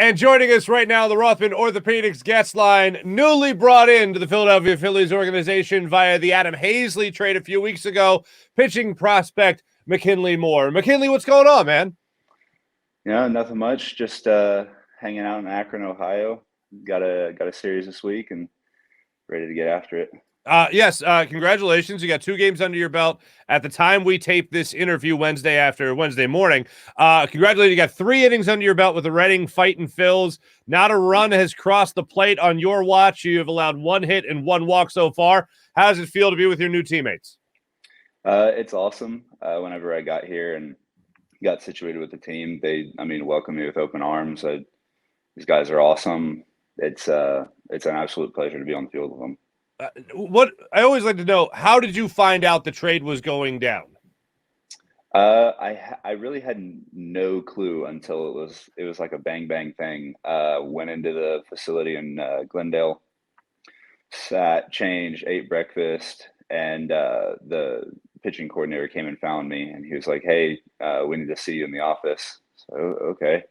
And joining us right now, the Rothman Orthopaedics guest line, newly brought into the Philadelphia Phillies organization via the Adam Haseley trade a few weeks ago, pitching prospect McKinley Moore. McKinley, what's going on, man? Yeah, nothing much. Just hanging out in Akron, Ohio. Got a series this week and ready to get after it. Yes, congratulations. You got 2 games under your belt. At the time we taped this interview Wednesday morning, congratulations. You got 3 innings under your belt with the Reading Fightin' Phils. Not a run has crossed the plate on your watch. You have allowed 1 hit and 1 walk so far. How does it feel to be with your new teammates? It's awesome. Whenever I got here and got situated with the team, they welcomed me with open arms. These guys are awesome. It's an absolute pleasure to be on the field with them. What I always like to know, how did you find out the trade was going down? I really had no clue until it was like a bang bang thing. Went into the facility in Glendale, sat, changed, ate breakfast, and the pitching coordinator came and found me, and he was like, "Hey, we need to see you in the office." So okay,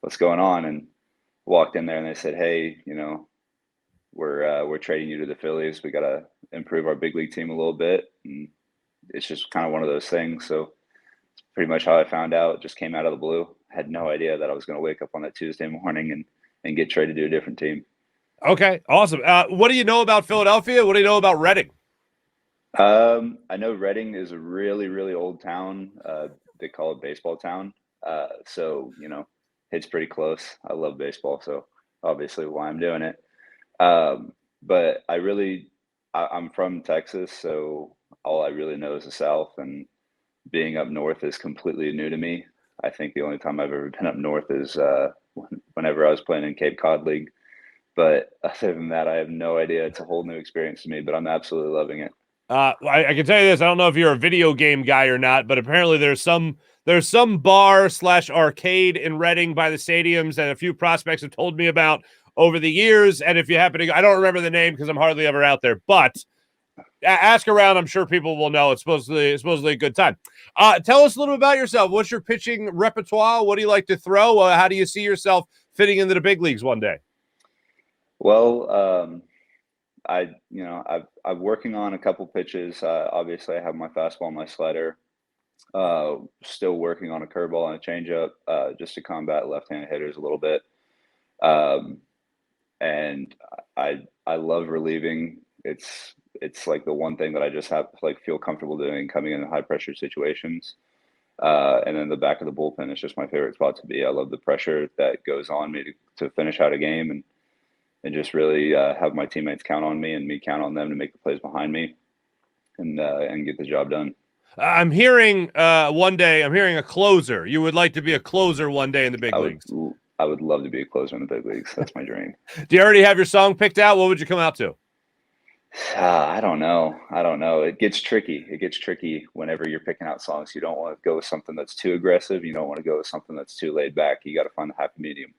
what's going on? And walked in there, and they said, "Hey, we're trading you to the Phillies. We got to improve our big league team a little bit." And it's just kind of one of those things. So it's pretty much how I found out. It just came out of the blue. I had no idea that I was going to wake up on that Tuesday morning and get traded to a different team. Okay, awesome. What do you know about Philadelphia? What do you know about Reading? I know Reading is a really, really old town. They call it baseball town. So, it's pretty close. I love baseball, so obviously why I'm doing it. But I'm from Texas, so all I really know is the South, and being up north is completely new to me. I think the only time I've ever been up north is whenever I was playing in Cape Cod League. But other than that, I have no idea. It's a whole new experience to me, but I'm absolutely loving it. I can tell you this. I don't know if you're a video game guy or not, but apparently there's some bar/arcade in Reading by the stadiums that a few prospects have told me about over the years. And if you happen to go, I don't remember the name because I'm hardly ever out there, but ask around. I'm sure people will know. It's supposedly a good time. Tell us a little bit about yourself. What's your pitching repertoire? What do you like to throw? How do you see yourself fitting into the big leagues one day? Well, I'm working on a couple pitches. Obviously, I have my fastball, and my slider. Still working on a curveball and a changeup, just to combat left-handed hitters a little bit. And I love relieving. It's like the one thing that I just have to feel comfortable doing coming in high pressure situations. And then the back of the bullpen is just my favorite spot to be. I love the pressure that goes on me to finish out a game and just really have my teammates count on me and me count on them to make the plays behind me and get the job done. I'm hearing a closer. You would like to be a closer one day in the big leagues. I would love to be a closer in the big leagues. That's my dream. Do you already have your song picked out? What would you come out to? I don't know. It gets tricky whenever you're picking out songs. You don't want to go with something that's too aggressive. You don't want to go with something that's too laid back. You got to find the happy medium.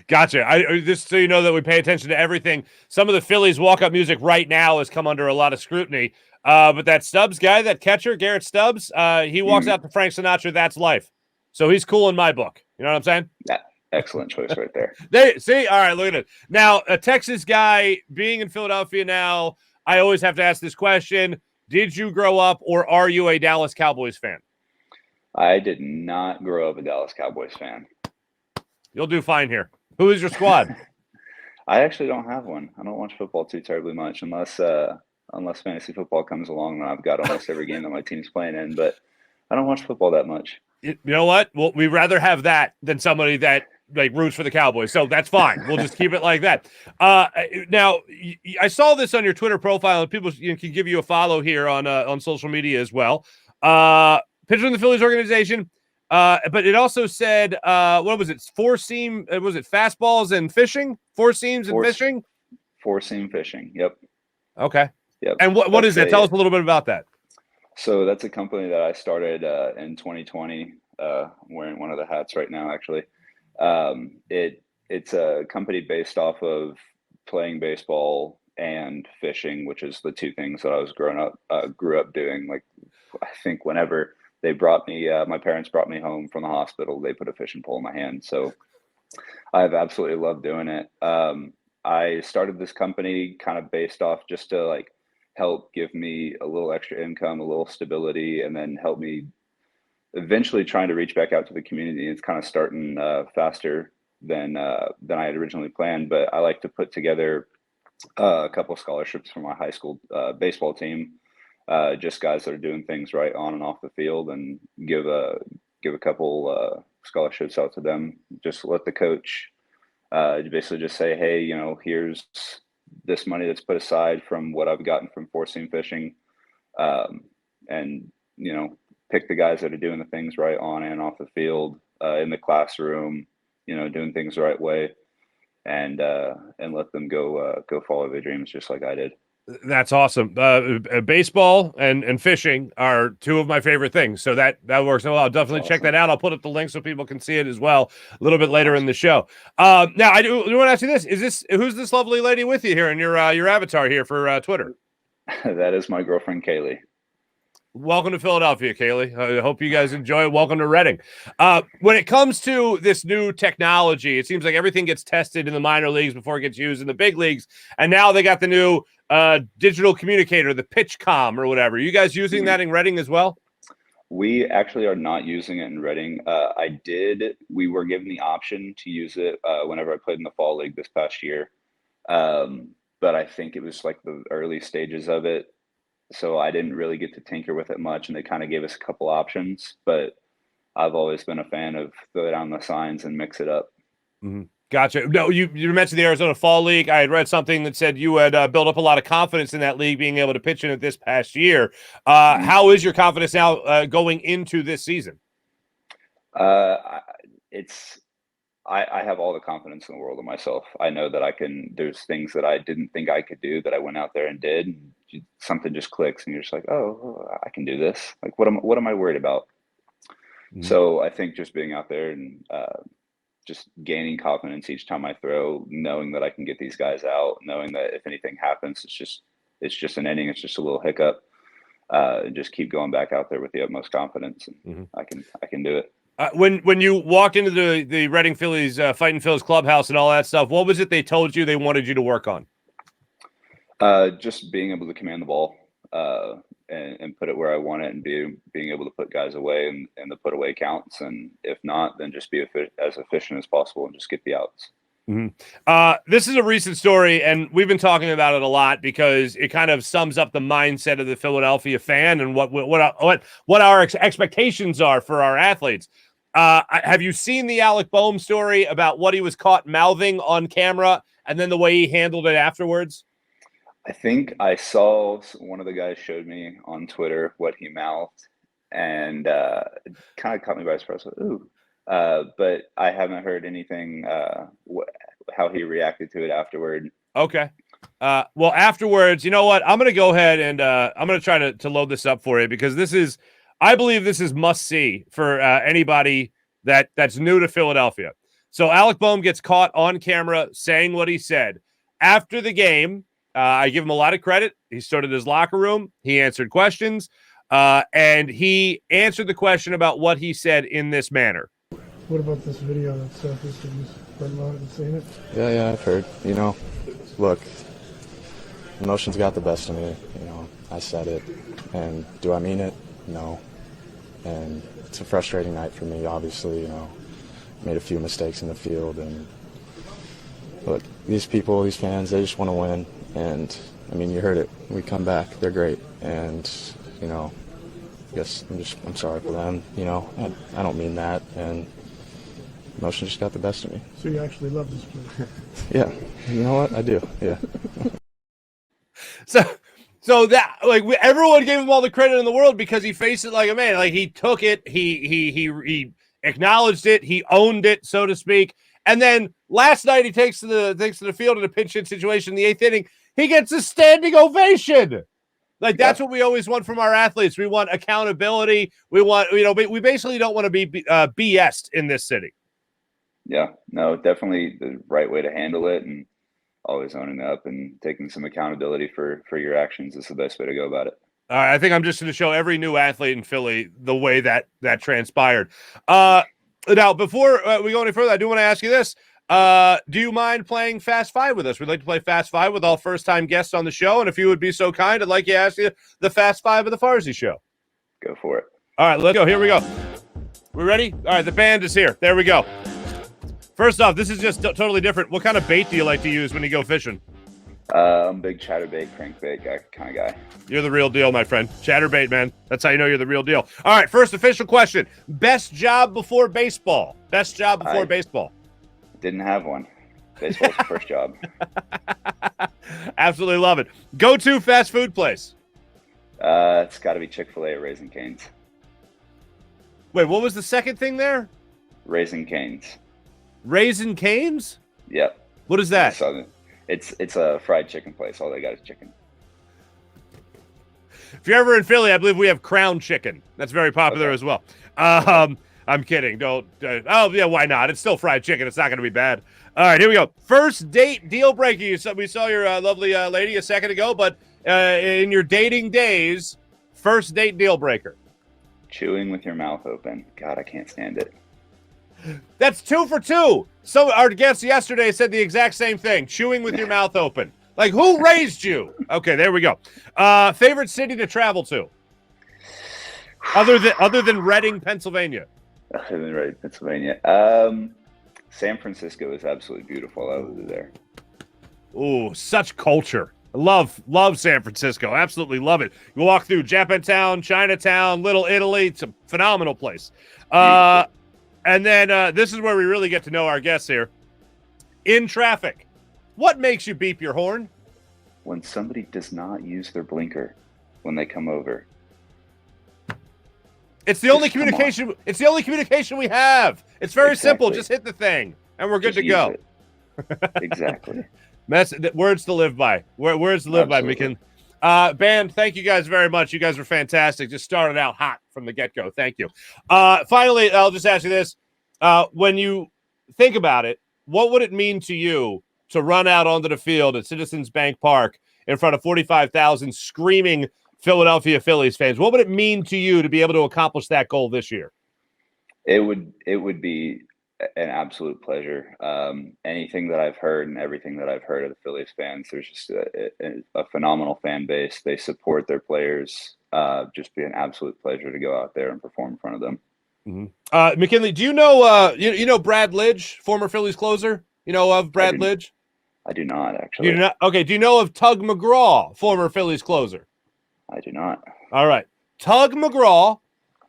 Gotcha. Just so you know that we pay attention to everything. Some of the Phillies walk-up music right now has come under a lot of scrutiny. But that Stubbs guy, that catcher, Garrett Stubbs, he walks out to Frank Sinatra, "That's Life." So he's cool in my book. You know what I'm saying? Yeah, excellent choice right there. See? All right, look at it. Now, a Texas guy being in Philadelphia now, I always have to ask this question. Did you grow up or are you a Dallas Cowboys fan? I did not grow up a Dallas Cowboys fan. You'll do fine here. Who is your squad? I actually don't have one. I don't watch football too terribly much unless fantasy football comes along, and I've got almost every game that my team's playing in, but I don't watch football that much. You know what? Well, we'd rather have that than somebody that roots for the Cowboys. So that's fine. We'll just keep it like that. Now, I saw this on your Twitter profile, and people can give you a follow here on social media as well. Pitcher in the Phillies organization. But it also said, what was it? Four-seam, was it fastballs and fishing? Four seams and fishing? Four-seam fishing, yep. Okay. Yep. And what is that? Tell us a little bit about that. So that's a company that I started in 2020. I'm wearing one of the hats right now, actually. It's a company based off of playing baseball and fishing, which is the two things that I grew up doing. Like, I think whenever they brought me, my parents brought me home from the hospital, they put a fishing pole in my hand. So I've absolutely loved doing it. I started this company kind of based off just to like help give me a little extra income, a little stability, and then help me eventually trying to reach back out to the community. It's kind of starting faster than I had originally planned, but I like to put together a couple of scholarships for my high school baseball team, just guys that are doing things right on and off the field, and give a couple scholarships out to them. Just let the coach basically just say, hey, you know, here's this money that's put aside from what I've gotten from four seam fishing, and you know, pick the guys that are doing the things right on and off the field, in the classroom, you know, doing things the right way, and let them go follow their dreams just like I did. That's awesome. Baseball and fishing are two of my favorite things. So that works well. I'll definitely check that out. I'll put up the link so people can see it as well a little bit later in the show. Now I do want to ask you this. Who's this lovely lady with you here in your avatar here for Twitter? That is my girlfriend, Kaylee. Welcome to Philadelphia, Kaylee. I hope you guys enjoy it. Welcome to Reading. When it comes to this new technology, it seems like everything gets tested in the minor leagues before it gets used in the big leagues. And now they got the new digital communicator, the PitchCom or whatever. Are you guys using that in Reading as well? We actually are not using it in Reading. We were given the option to use it whenever I played in the fall league this past year. But I think it was like the early stages of it. So I didn't really get to tinker with it much, and they kind of gave us a couple options, but I've always been a fan of throw down the signs and mix it up. Mm-hmm. Gotcha. No, you mentioned the Arizona Fall League. I had read something that said you had built up a lot of confidence in that league, being able to pitch in it this past year. How is your confidence now going into this season? I have all the confidence in the world in myself. I know that there's things that I didn't think I could do that I went out there and did. And something just clicks and you're just like, oh, I can do this. Like, what am I worried about? Mm-hmm. So I think just being out there and just gaining confidence each time I throw, knowing that I can get these guys out, knowing that if anything happens, it's just an inning. It's just a little hiccup. Just keep going back out there with the utmost confidence, and I can do it. When you walked into the Reading Phillies, Fighting Phillies clubhouse and all that stuff, what was it they told you they wanted you to work on? Just being able to command the ball and put it where I want it, and being able to put guys away and the put away counts. And if not, then just be as efficient as possible and just get the outs. Mm-hmm. This is a recent story, and we've been talking about it a lot because it kind of sums up the mindset of the Philadelphia fan and what our expectations are for our athletes. Have you seen the Alec Bohm story about what he was caught mouthing on camera and then the way he handled it afterwards? I think I saw one of the guys showed me on Twitter what he mouthed, and it kind of caught me by surprise. Ooh. But I haven't heard anything, how he reacted to it afterward. Okay. Well, afterwards, you know what? I'm going to go ahead and I'm going to try to load this up for you because I believe this is must see for anybody that's new to Philadelphia. So Alec Bohm gets caught on camera saying what he said after the game. I give him a lot of credit. He stood in his locker room. He answered questions, and he answered the question about what he said in this manner. What about this video that surfaced? Have you heard about it and seen it? Yeah, I've heard. You know, look, emotions got the best of me. You know, I said it. And do I mean it? No. And it's a frustrating night for me, obviously. You know, made a few mistakes in the field. And look, these people, these fans, they just want to win. And, I mean, you heard it. We come back. They're great. And, you know, I guess I'm sorry for them. You know, I don't mean that. And emotion just got the best of me. So you actually love this place? Yeah. You know what? I do. Yeah. So that, like, everyone gave him all the credit in the world because he faced it like a man. Like, he took it. He acknowledged it. He owned it, so to speak. And then last night he takes to the field in a pinch hit situation in the 8th inning. He gets a standing ovation. Like, that's what we always want from our athletes. We want accountability. We want, you know, we basically don't want to be BS'd in this city. Yeah, no, definitely the right way to handle it, and always owning up and taking some accountability for your actions is the best way to go about it. I think I'm just going to show every new athlete in Philly the way that transpired. Now, before we go any further, I do want to ask you this. Do you mind playing Fast Five with us? We'd like to play Fast Five with all first-time guests on the show, and if you would be so kind, I'd like to ask you the Fast Five of the Farzy Show. Go for it. All right, let's go. Here we go. We ready? All right, the band is here. There we go. First off, this is just totally different. What kind of bait do you like to use when you go fishing? I'm a big chatterbait, crankbait kind of guy. You're the real deal, my friend. Chatterbait, man. That's how you know you're the real deal. All right, first official question. Best job before baseball? Best job before baseball? Didn't have one. Baseball's the first job. Absolutely love it. Go-to fast food place? It's got to be Chick-fil-A at Raising Cane's. Wait, what was the second thing there? Raising Cane's. Raising Cane's? Yep. What is that? It's a fried chicken place. All they got is chicken. If you're ever in Philly, I believe we have Crown Chicken. That's very popular as well. I'm kidding. Don't. Oh, yeah, why not? It's still fried chicken. It's not going to be bad. All right, here we go. First date deal breaker. We saw your lovely lady a second ago, but in your dating days, first date deal breaker. Chewing with your mouth open. God, I can't stand it. That's 2 for 2. So our guest yesterday said the exact same thing. Chewing with your mouth open. Like, who raised you? Okay, there we go. Favorite city to travel to? Other than Reading, Pennsylvania. Other than Reading, Pennsylvania. San Francisco is absolutely beautiful. I was there. Ooh, such culture. Love San Francisco. Absolutely love it. You walk through Japantown, Chinatown, Little Italy. It's a phenomenal place. And then this is where we really get to know our guests here. In traffic, what makes you beep your horn? When somebody does not use their blinker when they come over. It's the only communication. It's the only communication we have. It's very simple. Just hit the thing, and we're good to go. Exactly. Words to live by. Words to live by, McKinley. Band, thank you guys very much. You guys were fantastic. Just started out hot from the get-go. Thank you. Finally, I'll just ask you this. When you think about it, what would it mean to you to run out onto the field at Citizens Bank Park in front of 45,000 screaming Philadelphia Phillies fans? What would it mean to you to be able to accomplish that goal this year? It would be an absolute pleasure. Anything that I've heard and everything that I've heard of the Phillies fans, there's just a phenomenal fan base. They support their players. Just be an absolute pleasure to go out there and perform in front of them. Mm-hmm. McKinley, do you know you know Brad Lidge, former Phillies closer? You know of Brad Lidge? I do not, actually. You do not? Okay. Do you know of Tug McGraw, former Phillies closer? I do not. All right. Tug McGraw.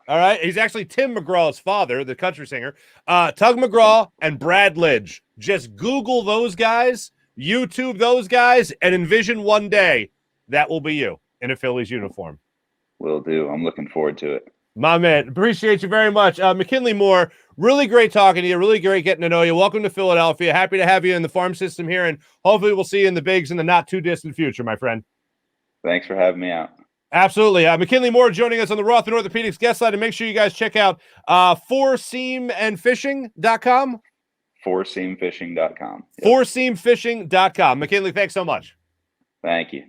All right. He's actually Tim McGraw's father, the country singer. Tug McGraw and Brad Lidge. Just Google those guys, YouTube those guys, and envision one day that will be you in a Phillies uniform. Will do. I'm looking forward to it. My man, appreciate you very much. McKinley Moore, really great talking to you. Really great getting to know you. Welcome to Philadelphia. Happy to have you in the farm system here, and hopefully we'll see you in the bigs in the not-too-distant future, my friend. Thanks for having me out. Absolutely. McKinley Moore joining us on the Rothman Orthopaedics guest line. And make sure you guys check out fourseamandfishing.com. Fourseamfishing.com. Fourseamfishing.com. McKinley, thanks so much. Thank you.